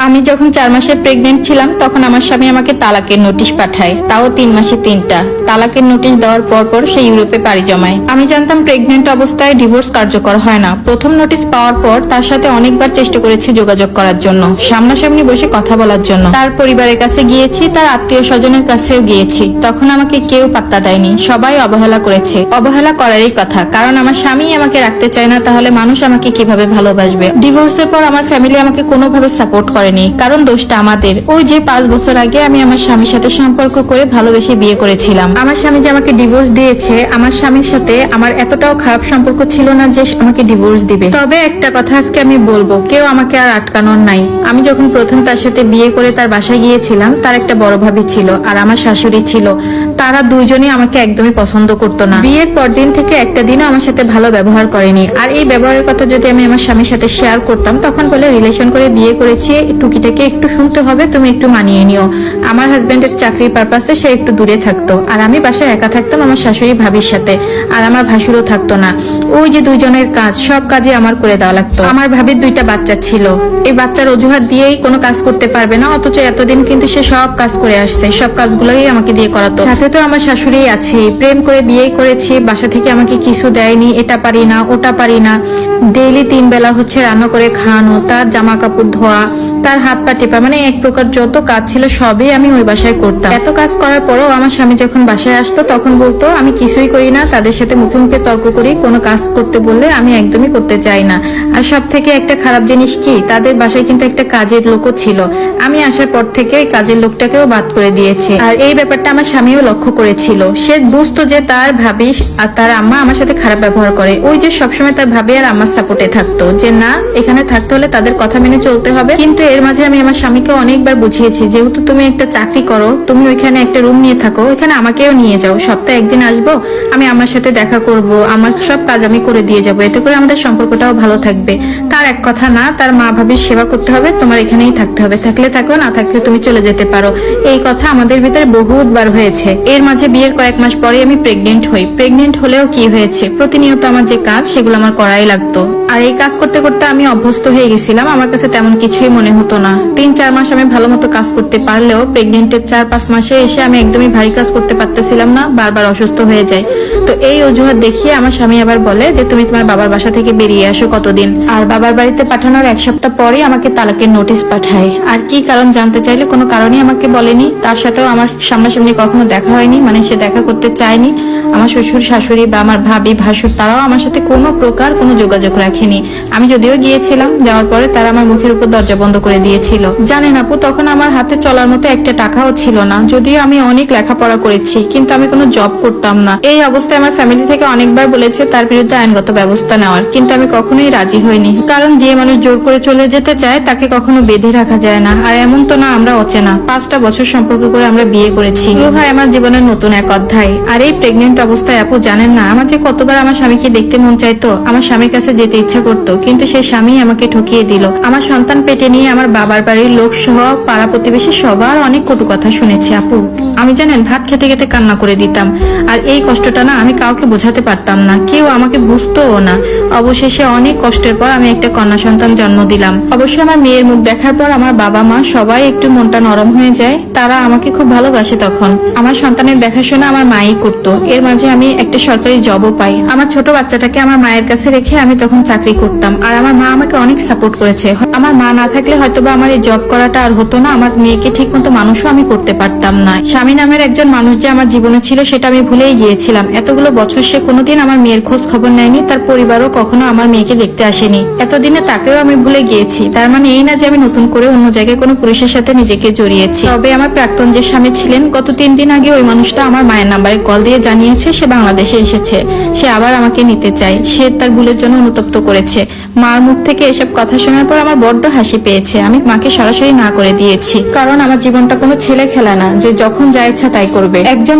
আমি যখন 4 মাসে প্রেগনেন্ট ছিলাম তখন আমার স্বামী আমাকে তালাকের নোটিশ পাঠায়, তাও 3 মাসে 3টা। তালাকের নোটিশ দেওয়ার পর সে ইউরোপে পাড়ি জমায়। আমি জানতাম প্রেগনেন্ট অবস্থায় ডিভোর্স কার্যকর হয় না। প্রথম নোটিশ পাওয়ার পর তার সাথে অনেকবার চেষ্টা করেছি যোগাযোগ করার জন্য, সামনাসামনি বসে কথা বলার জন্য। তার পরিবারের কাছে গিয়েছি, তার আত্মীয় স্বজনের কাছেও গিয়েছি। তখন আমাকে কেউ পাত্তা দেয়নি, সবাই অবহেলা করেছে। অবহেলা করারই কথা, কারণ আমার স্বামী আমাকে রাখতে চায় না, তাহলে মানুষ আমাকে কিভাবে ভালোবাসবে। ডিভোর্সের পর আমার ফ্যামিলি আমাকে কোনোভাবে সাপোর্ট করেনি, কারণ দোষটা আমাদের। ওই যে 5 বছর আগে আমি আমার স্বামীর সাথে সম্পর্ক করে ভালোবেসে বিয়ে করেছিলাম। আমার স্বামী যে আমাকে ডিভোর্স দিয়েছে, আমার স্বামীর সাথে আমার এতটাও খারাপ সম্পর্ক ছিল না যে আমাকে ডিভোর্স দিবে। তবে একটা কথা আজকে আমি বলবো, কেউ আমাকে আর আটকানোর নাই। আমি যখন প্রথম তার সাথে বিয়ে করে তার বাসায় গিয়েছিলাম, তার একটা বড় ভাবি ছিল আর আমার শাশুড়ি ছিল। তারা দুইজনই আমাকে একদমই পছন্দ করতো না। বিয়ের পর দিন থেকে একটা দিনও আমার সাথে ভালো ব্যবহার করেনি। আর এই ব্যবহারের কথা যদি আমি আমার স্বামীর সাথে শেয়ার করতাম, তখন বলে রিলেশন করে বিয়ে করেছি, টুকিটাকে একটু শুনতে হবে, তুমি একটু মানিয়ে নিও। আমার হাজবেন্ডের চাকরির পারপাসে সে একটু দূরে থাকতো, আর আমি বাসায় একা থাকতাম আমার শাশুড়ি ভাবির সাথে, আর আমার ভাসুরও থাকতো না। ওই যে দুইজনের কাজ, সব কাজে আমার করে দেওয়া লাগতো। আমার ভাবির 2টা বাচ্চা ছিল, এই বাচ্চার অজুহাত দিয়েই কোনো কাজ করতে পারবে না, অথচ এতদিন কিন্তু সে সব কাজ করে আসছে, সব কাজগুলোই আমাকে দিয়ে করাতো। সাথে তো আমার শাশুড়ি আছে, প্রেম করে বিয়ে করেছি, বাসা থেকে আমাকে কিছু দেয়নি, এটা পারি না ওটা পারি না। ডেইলি 3 বেলা হচ্ছে রান্না করে খাওয়ানো, তার জামা কাপড় ধোয়া, তার হাত পা টেপা, মানে এক প্রকার যত কাজ ছিল সবই আমি ওই বাসায় করতাম। এত কাজ করার পরেও আমার স্বামী যখন বাসায় আসতো তখন বলতো আমি কিছুই করি না, তাদের সাথে মুখে মুখে তর্ক করি, কোনো কাজ করতে বললে আমি একদমই করতে চাই না। আর সব থেকে একটা খারাপ জিনিস কি, তাদের বাসায় কিন্তু একটা কাজের লোকও ছিল। আমি আসার পর থেকে ওই কাজের লোকটাকেও বাদ করে দিয়েছে। আর এই ব্যাপারটা আমার স্বামীও লক্ষ্য করেছিল। সে বুঝতো যে তার ভাবি আর তার আম্মা আমার সাথে খারাপ ব্যবহার করে। ওই যে সবসময় তার ভাবি আর আম্মার সাপোর্টে থাকতো যে না, এখানে থাকতে হলে তাদের কথা মেনে চলতে হবে। কিন্তু এর মাঝে আমি আমার স্বামীকে অনেকবার বুঝিয়েছি, যেহেতু তুমি একটা চাকরি করো, তুমি ওইখানে একটা রুম নিয়ে থাকো, ওইখানে আমাকেও নিয়ে যাও, সপ্তাহে 1 দিন আসবো, আমি আমার সাথে দেখা করব, আমার সব কাজ আমি করে দিয়ে যাবো, এতে করে আমাদের সম্পর্কটাও ভালো থাকবে। তার এক কথা না, তার মা ভাবির সেবা করতে হবে, তোমার এখানেই থাকতে হবে, থাকলে থাকো, না থাকলে তুমি চলে যেতে পারো। এই কথা আমাদের ভিতরে বহুতবার হয়েছে। এর মাঝে বিয়ের কয়েক মাস পরে আমি প্রেগনেন্ট হই। প্রেগনেন্ট হলেও কি হয়েছে, প্রতিনিয়ত আমার যে কাজ সেগুলো আমার করাই লাগতো। আর এই কাজ করতে করতে আমি অভ্যস্ত হয়ে গেছিলাম, আমার কাছে তেমন কিছুই মনে হতো না। 3-4 মাস আমি ভালো মতো কাজ করতে পারলেও প্রেগনেন্টের 4-5 মাসে এসে আমি একদমই ভারী কাজ করতে পারতেছিলাম না, বারবার অসুস্থ হয়ে যায়। তো এই অজুহাত দেখিয়ে আমার স্বামী আবার বলে যে তুমি তোমার বাবার বাসা থেকে বেরিয়ে আসো কতদিন। আর বাবার বাড়িতে পাঠানোর 1 সপ্তাহ পরে আমাকে তালাকের নোটিশ পাঠায়। আর কি কারণ জানতে চাইলে কোনো কারণই আমাকে বলেনি। তার সাথেও আমার সামনাসামনি কখনো দেখা হয়নি, মানে সে দেখা করতে চায়নি। আমার শ্বশুর শাশুড়ি বা আমার ভাবি ভাসুর তারাও আমার সাথে কোনো প্রকার কোনো যোগাযোগ রাখেনি। আমি যদিও গিয়েছিলাম, যাওয়ার পরে তারা আমার মুখের উপর দরজা বন্ধ করে দিয়েছিল। জানেন আপু, তখন আমার হাতে চলার মতো একটা টাকাও ছিল না। যদিও আমি অনেক লেখাপড়া করেছি, কিন্তু আমি কোনো জব করতাম না। এই অবস্থায় আমার ফ্যামিলি থেকে অনেকবার বলেছে তার বিরুদ্ধে আইনগত ব্যবস্থা নেওয়ার, কিন্তু আমি কখনোই রাজি হইনি। কারণ যে মানুষ জোর করে চলে যেতে চায় তাকে কখনো বেঁধে রাখা যায় না। আর এমন তো না আমরা অচেনা, 5টা বছর সম্পর্ক করে আমরা বিয়ে করেছি। শুরু হয় আমার জীবনের নতুন এক অধ্যায়। আর এই প্রেগনেন্ট অবস্থায় আপু জানেন না আমার যে কতবার আমার স্বামীকে দেখতে মন চাইতো, আমার স্বামীর কাছে যেতে ইচ্ছা করতো, কিন্তু সেই স্বামী আমাকে ঠকিয়ে দিল। আমার সন্তান পেটে নিয়ে আমার বাবার বাড়ির লোক সহ পাড়া প্রতিবেশী সবার অনেক কটু কথা শুনেছি আপু। আমি জানেন ভাত খেতে খেতে কান্না করে দিতাম। আর এই কষ্টটা না আমি কাউকে বোঝাতে পারতাম না, কেউ আমাকে বুঝতোও না। অবশেষে অনেক কষ্টের পর আমি একটা কন্যা সন্তান জন্ম দিলাম। অবশ্যই আমার মেয়ের মুখ দেখার পর আমার বাবা মা সবাই একটু মনটা নরম হয়ে যায়, তারা আমাকে খুব ভালোবাসে। তখন আমার সন্তানের দেখাশোনা আমার মাই করতো। এর মাঝে আমি একটা সরকারি জবও পাই। আমার ছোট বাচ্চাটাকে আমার মায়ের কাছে রেখে আমি তখন চাকরি করতাম। আর আমার মা আমাকে অনেক সাপোর্ট করেছে। আমার মা না থাকলে হয়তোবা আমার এই জব করাটা আর হতো না, আমার মেয়েকে ঠিক মতো মানুষও আমি করতে পারতাম না। স্বামী নামের একজন মানুষ যে আমার জীবনে ছিল সেটা আমি ভুলেই গিয়েছিলাম। এতগুলো বছর সে কোনোদিন আমার মেয়ের খোঁজ খবর নেয়নি, তার পরিবারও কখনো আমার মেয়েকে দেখতে আসেনি। এতদিনে তাকেও আমি ভুলে গিয়েছি। তার মানে এই না যে আমি নতুন করে অন্য জায়গায় কোনো পুরুষের সাথে নিজেকে জড়িয়েছি। তবে আমার প্রাক্তন যে স্বামী ছিলেন, গত 3 দিন আগে ওই মানুষটা আমার মায়ের নাম্বারে কল দিয়ে জানিয়েছে সে বাংলাদেশে এসেছে, সে আবার আমাকে নিতে চায়। সে তার ভুলের জন্য অনুতপ্ত করেছে। মার মুখ থেকে এসব কথা শোনার পর আমার বড্ড হাসি পেয়েছে। আমি মাকে সরাসরি না করে দিয়েছি, কারণ আমার জীবনটা কোনো ছেলে খেলা না যে যখন যা ইচ্ছা তাই করবে। একজন